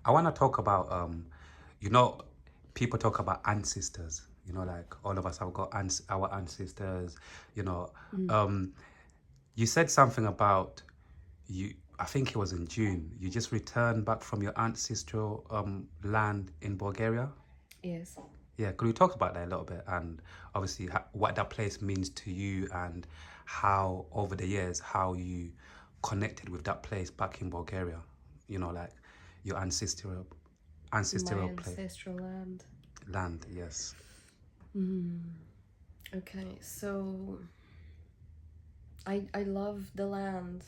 I want to talk about you know, people talk about ancestors. You know, like all of us have got our ancestors. You know, um, you said something about you. I think it was in June. You just returned back from your ancestral land in Bulgaria. Yes. Yeah, could we talk about that a little bit and obviously what that place means to you and how over the years how you connected with that place back in Bulgaria? You know, like your My ancestral place ancestral land. land. Yes. Okay, so I love the land.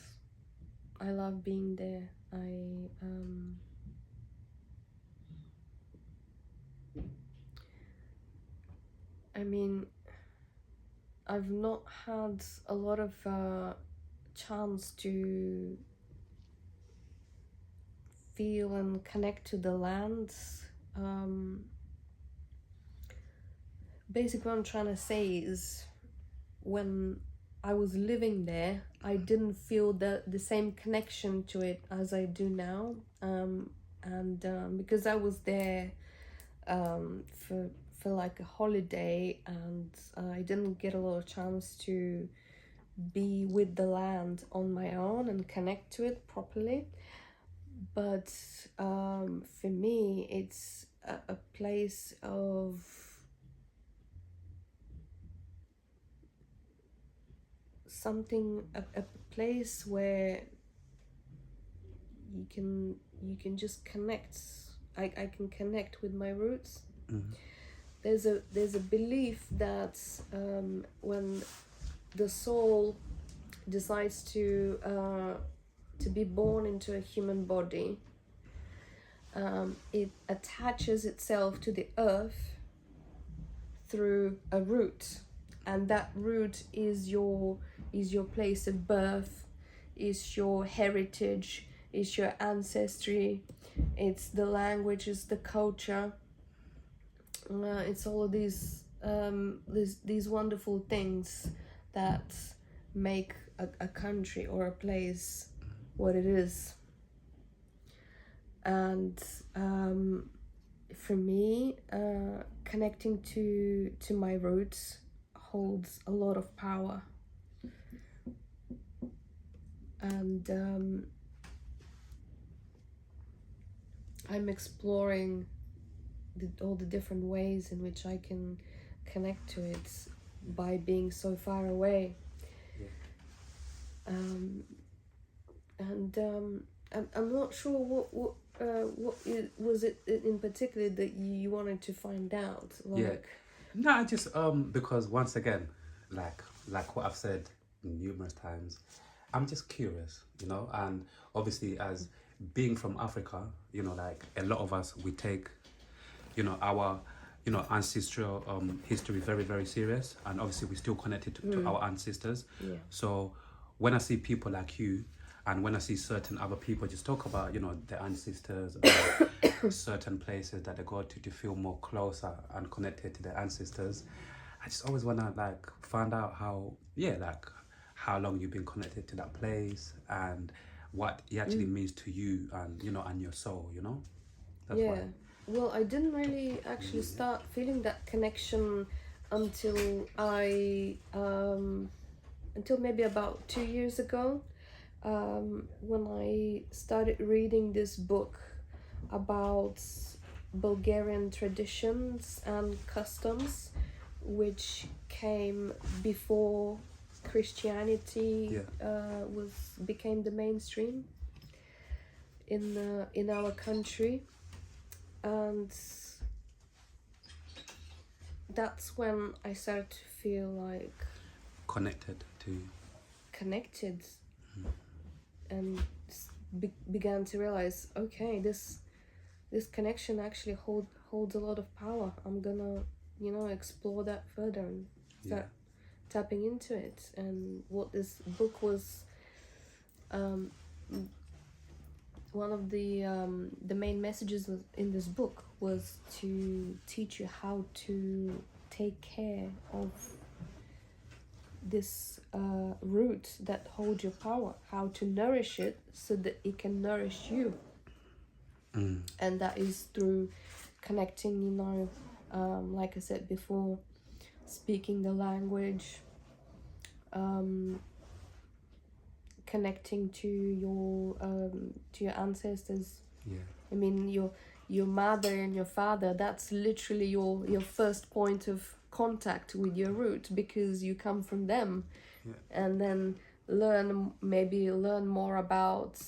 I love being there. I mean, I've not had a lot of chance to feel and connect to the land. Um, Basically, what I'm trying to say is when I was living there, I didn't feel the same connection to it as I do now. And because I was there for like a holiday, and I didn't get a lot of chance to be with the land on my own and connect to it properly. But for me, it's a place of something, a place where you can just connect. I can connect with my roots. There's a belief that when the soul decides to be born into a human body, it attaches itself to the earth through a root, and that root is your place of birth, is your heritage, is your ancestry, it's the language, it's the culture, it's all of these wonderful things that make a country or a place what it is. And for me, connecting to my roots holds a lot of power. And I'm exploring all the different ways in which I can connect to it by being so far away. Um, and I'm not sure was it in particular that you wanted to find out, Yeah. like. No, I just because once again, like what I've said numerous times, I'm just curious, you know, and obviously as being from Africa, you know, like a lot of us we take, you know, our ancestral history very very serious, and obviously we're still connected to our ancestors. Yeah. So when I see people like you and when I see certain other people just talk about, you know, their ancestors or certain places that they go to feel more closer and connected to their ancestors, I just always want to like find out how, yeah, like how long you've been connected to that place and what it actually means to you and, you know, and your soul, you know? That's why. Yeah. Well, I didn't really actually start feeling that connection until until maybe about 2 years ago, when I started reading this book about Bulgarian traditions and customs, which came before Christianity Yeah. was became the mainstream in our country. And that's when I started to feel like Connected to. connected, and began to realize, okay, this connection actually holds a lot of power. I'm gonna explore that further and Yeah. start tapping into it. And what this book was, um, one of the main messages in this book was to teach you how to take care of this root that holds your power, how to nourish it so that it can nourish you. And that is through connecting, you know, like I said before, speaking the language, connecting to your ancestors. Yeah. I mean, your mother and your father, that's literally your first point of contact with your root, because you come from them. Yeah. And then learn more about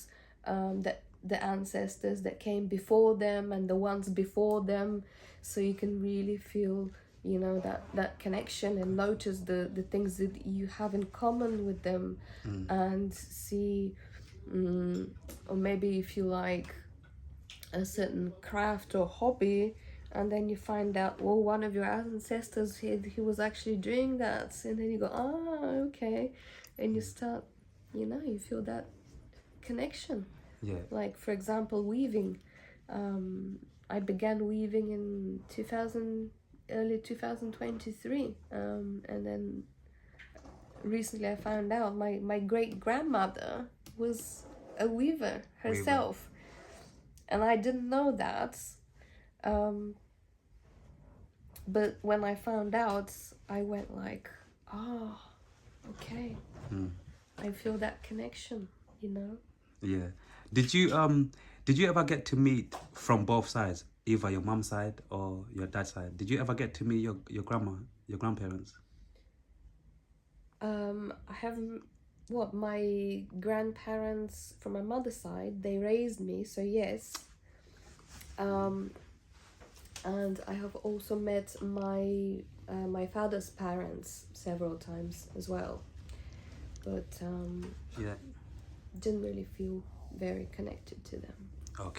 the ancestors that came before them and the ones before them, so you can really feel, you know, that connection, and notice the things that you have in common with them. And see, or maybe if you like a certain craft or hobby, and then you find out, well, one of your ancestors, he was actually doing that, and then you go, okay, and you start, you know, you feel that connection. Yeah. Like, for example, weaving. I began weaving in early 2023, and then recently I found out my great grandmother was a weaver herself. And I didn't know that. But when I found out, I went like, okay. I feel that connection, you know? Yeah. Did you ever get to meet from both sides, either your mom's side or your dad's side? Did you ever get to meet your grandma, your grandparents? I haven't. What, my grandparents from my mother's side, they raised me, so yes. And I have also met my father's parents several times as well, but Yeah. didn't really feel very connected to them.